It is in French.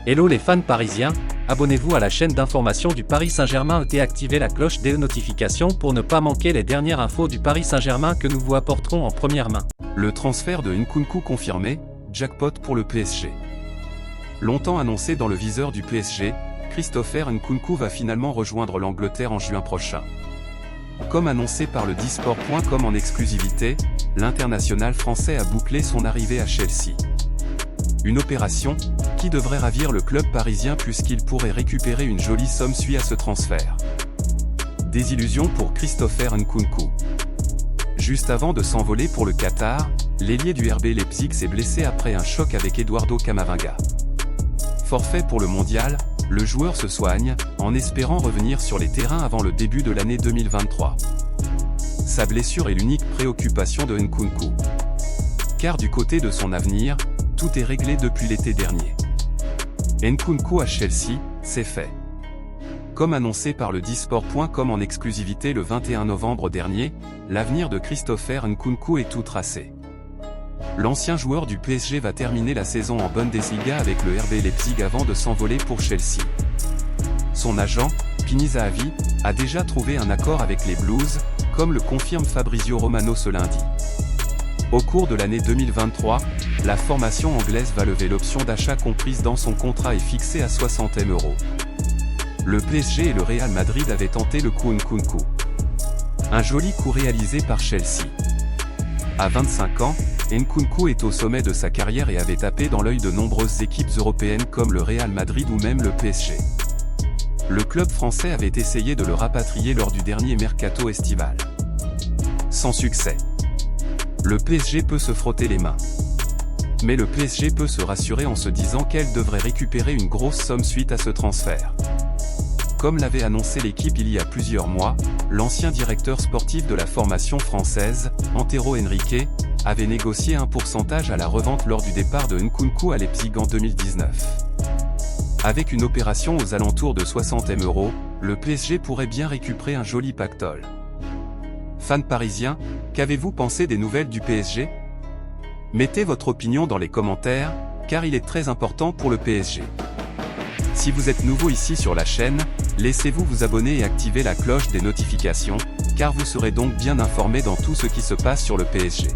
Hello les fans parisiens, abonnez-vous à la chaîne d'information du Paris Saint-Germain et activez la cloche des notifications pour ne pas manquer les dernières infos du Paris Saint-Germain que nous vous apporterons en première main. Le transfert de Nkunku confirmé, jackpot pour le PSG. Longtemps annoncé dans le viseur du PSG, Christopher Nkunku va finalement rejoindre l'Angleterre en juin prochain. Comme annoncé par le Disport.com en exclusivité, l'international français a bouclé son arrivée à Chelsea. Une opération qui devrait ravir le club parisien puisqu'il pourrait récupérer une jolie somme suite à ce transfert. Désillusion pour Christopher Nkunku. Juste avant de s'envoler pour le Qatar, l'ailier du RB Leipzig s'est blessé après un choc avec Eduardo Camavinga. Forfait pour le mondial, le joueur se soigne, en espérant revenir sur les terrains avant le début de l'année 2023. Sa blessure est l'unique préoccupation de Nkunku. Car du côté de son avenir, tout est réglé depuis l'été dernier. Nkunku à Chelsea, c'est fait. Comme annoncé par le Disport.com en exclusivité le 21 novembre dernier, l'avenir de Christopher Nkunku est tout tracé. L'ancien joueur du PSG va terminer la saison en Bundesliga avec le RB Leipzig avant de s'envoler pour Chelsea. Son agent, Pini Zahavi, a déjà trouvé un accord avec les Blues, comme le confirme Fabrizio Romano ce lundi. Au cours de l'année 2023, la formation anglaise va lever l'option d'achat comprise dans son contrat et fixée à 60 M €. Le PSG et le Real Madrid avaient tenté le coup Nkunku. Un joli coup réalisé par Chelsea. À 25 ans, Nkunku est au sommet de sa carrière et avait tapé dans l'œil de nombreuses équipes européennes comme le Real Madrid ou même le PSG. Le club français avait essayé de le rapatrier lors du dernier mercato estival. Sans succès. Le PSG peut se frotter les mains. Mais le PSG peut se rassurer en se disant qu'elle devrait récupérer une grosse somme suite à ce transfert. Comme l'avait annoncé l'équipe il y a plusieurs mois, l'ancien directeur sportif de la formation française, Antero Henrique, avait négocié un pourcentage à la revente lors du départ de Nkunku à Leipzig en 2019. Avec une opération aux alentours de 60 M €, le PSG pourrait bien récupérer un joli pactole. Fans parisiens, qu'avez-vous pensé des nouvelles du PSG? Mettez votre opinion dans les commentaires, car il est très important pour le PSG. Si vous êtes nouveau ici sur la chaîne, laissez-vous vous abonner et activer la cloche des notifications, car vous serez donc bien informé dans tout ce qui se passe sur le PSG.